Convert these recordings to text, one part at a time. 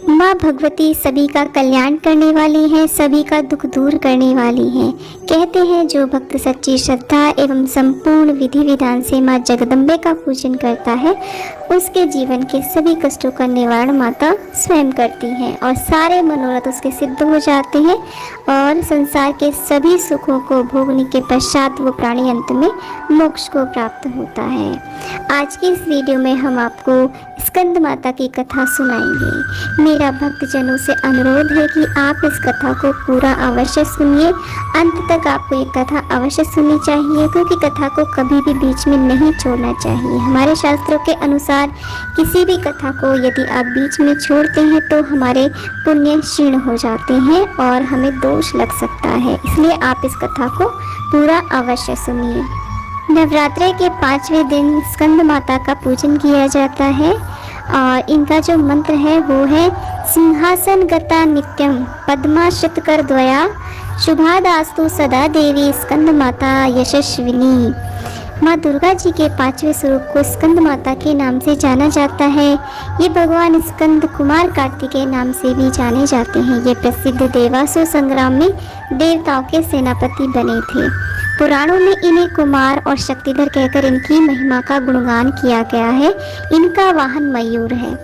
माँ भगवती सभी का कल्याण करने वाली हैं, सभी का दुख दूर करने वाली हैं। कहते हैं जो भक्त सच्ची श्रद्धा एवं संपूर्ण विधि विधान से माँ जगदम्बे का पूजन करता है, उसके जीवन के सभी कष्टों का निवारण माता स्वयं करती हैं और सारे मनोरथ उसके सिद्ध हो जाते हैं और संसार के सभी सुखों को भोगने के पश्चात वो प्राणी अंत में मोक्ष को प्राप्त होता है। आज की इस वीडियो में हम आपको स्कंद माता की कथा सुनाएंगे। मेरा भक्तजनों से अनुरोध है कि आप इस कथा को पूरा अवश्य सुनिए। अंत तक आपको ये कथा अवश्य सुननी चाहिए, क्योंकि कथा को कभी भी बीच में नहीं छोड़ना चाहिए। हमारे शास्त्रों के अनुसार किसी भी कथा को यदि आप बीच में छोड़ते हैं तो हमारे पुण्य क्षीण हो जाते हैं और हमें दोष लग सकता है। इसलिए आप इस कथा को पूरा अवश्य सुनिए। नवरात्रि के 5वें दिन स्कंद माता का पूजन किया जाता है और इनका जो मंत्र है वो है सिंहासन गता नित्यम पद्माश्रित कर द्वया शुभादास्तु सदा देवी स्कंद माता यशस्विनी। माँ दुर्गा जी के 5वें स्वरूप को स्कंद माता के नाम से जाना जाता है। ये भगवान स्कंद कुमार कार्तिकेय नाम से भी जाने जाते हैं। ये प्रसिद्ध देवासुर संग्राम में देवताओं के सेनापति बने थे। पुराणों में इन्हें कुमार और शक्तिधर कहकर इनकी महिमा का गुणगान किया गया है। इनका वाहन मयूर है,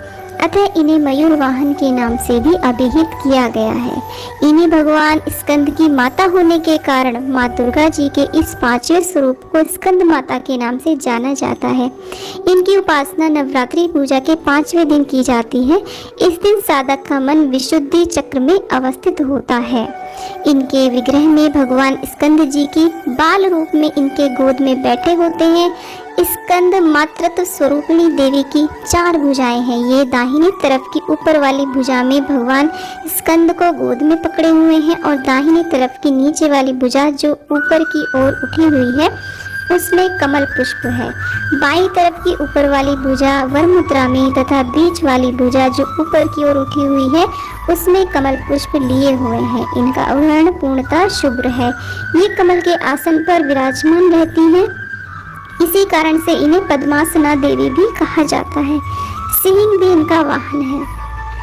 अतः इन्हें मयूर वाहन के नाम से भी अभिहित किया गया है। इन्हें भगवान स्कंद की माता होने के कारण माँ दुर्गा जी के इस 5वें स्वरूप को स्कंद माता के नाम से जाना जाता है। इनकी उपासना नवरात्रि पूजा के 5वें दिन की जाती है। इस दिन साधक का मन विशुद्धि चक्र में अवस्थित होता है। इनके विग्रह में भगवान स्कंद जी की बाल रूप में इनके गोद में बैठे होते हैं। स्कंद मातृत्व स्वरूपिणी देवी की 4 भुजाएं हैं। ये दाहिनी तरफ की ऊपर वाली भुजा में भगवान स्कंद को गोद में पकड़े हुए हैं और दाहिनी तरफ की नीचे वाली भुजा जो ऊपर की ओर उठी हुई है उसमें कमल पुष्प है। बाईं तरफ की ऊपर वाली भुजा वर मुद्रा में तथा बीच वाली भुजा जो ऊपर की ओर उठी हुई है उसमें कमल पुष्प लिए हुए हैं। इनका आवरण पूर्णतः शुभ्र है। ये कमल के आसन पर विराजमान रहती हैं, इसी कारण से इन्हें पद्मासना देवी भी कहा जाता है। सिंह भी इनका वाहन है।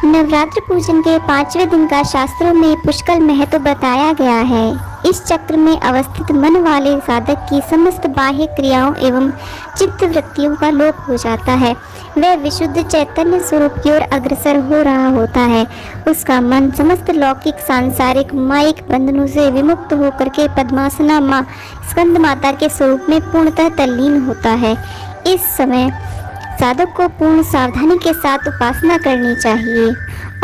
नवरात्र पूजन के 5वें दिन का शास्त्रों में पुष्कल महत्व बताया गया है। इस चक्र में अवस्थित मन वाले साधक की समस्त बाह्य क्रियाओं एवं चित्त वृत्तियों का लोप हो जाता है। वह विशुद्ध चैतन्य स्वरूप की ओर अग्रसर हो रहा होता है। उसका मन समस्त लौकिक सांसारिक मायिक बंधनों से विमुक्त होकर के पद्मासना माँ स्कंद माता के स्वरूप में पूर्णतः तल्लीन होता है। इस समय साधक को पूर्ण सावधानी के साथ उपासना करनी चाहिए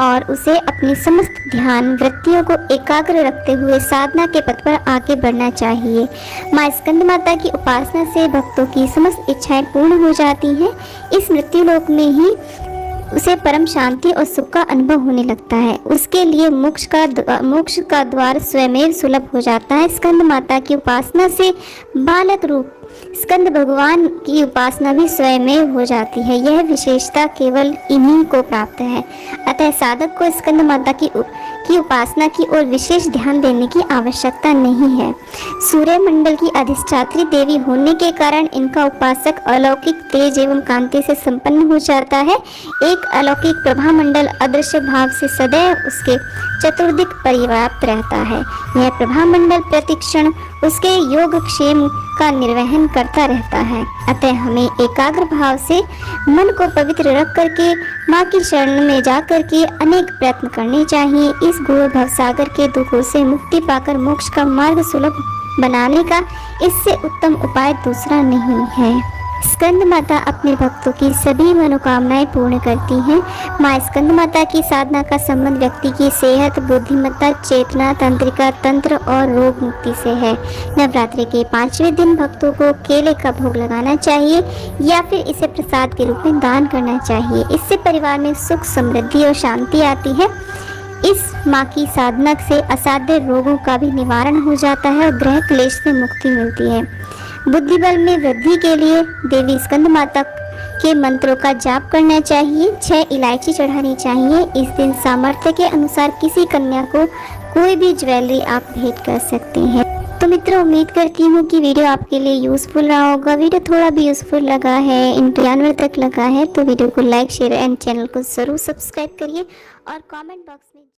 और उसे अपनी समस्त ध्यान वृत्तियों को एकाग्र रखते हुए साधना के पथ पर आगे बढ़ना चाहिए। माँ स्कंद माता की उपासना से भक्तों की समस्त इच्छाएं पूर्ण हो जाती हैं। इस मृत्युलोक में ही उसे परम शांति और सुख का अनुभव होने लगता है। उसके लिए मोक्ष का द्वार स्वयं सुलभ हो जाता है। स्कंद माता की उपासना से बालक रूप स्कंद भगवान की उपासना भी स्वयं हो जाती है। यह विशेषता केवल इन्हीं को प्राप्त है। अतः साधक को स्कंद माता की उपासना की ओर विशेष ध्यान देने की आवश्यकता नहीं है। सूर्य मंडल की अधिष्ठात्री देवी होने के कारण इनका उपासक अलौकिक तेज एवं कांति से संपन्न हो जाता है। एक अलौकिक प्रभा मंडल अदृश्य भाव से सदैव उसके चतुर्दिक परिव्याप्त रहता है। यह प्रभा मंडल प्रतिक्षण उसके योगक्षेम का निर्वहन करता रहता है। अतः हमें एकाग्र भाव से मन को पवित्र रख करके माँ की शरण में जा करके अनेक प्रयत्न करने चाहिए। इस घोर भवसागर के दुखों से मुक्ति पाकर मोक्ष का मार्ग सुलभ बनाने का इससे उत्तम उपाय दूसरा नहीं है। स्कंद माता अपने भक्तों की सभी मनोकामनाएं पूर्ण करती हैं। माँ स्कंद माता की साधना का संबंध व्यक्ति की सेहत, बुद्धिमत्ता, चेतना, तंत्रिका, तंत्र और रोग मुक्ति से है। नवरात्रि के 5वें दिन भक्तों को केले का भोग लगाना चाहिए या फिर इसे प्रसाद के रूप में दान करना चाहिए। इससे परिवार में सुख, समृद्धि और शांति आती है। इस माँ की साधना से असाध्य रोगों का भी निवारण हो जाता है और ग्रह क्लेश से मुक्ति मिलती है। बुद्धि बल में वृद्धि के लिए देवी स्कंद माता के मंत्रों का जाप करना चाहिए। 6 इलायची चढ़ानी चाहिए। इस दिन सामर्थ्य के अनुसार किसी कन्या को कोई भी ज्वेलरी आप भेंट कर सकते हैं। तो मित्रों, उम्मीद करती हूँ कि वीडियो आपके लिए यूज़फुल रहा होगा। वीडियो थोड़ा भी यूज़फुल लगा है, इंटरव्यू तक लगा है तो वीडियो को लाइक शेयर एंड चैनल को ज़रूर सब्सक्राइब करिए और कमेंट बॉक्स में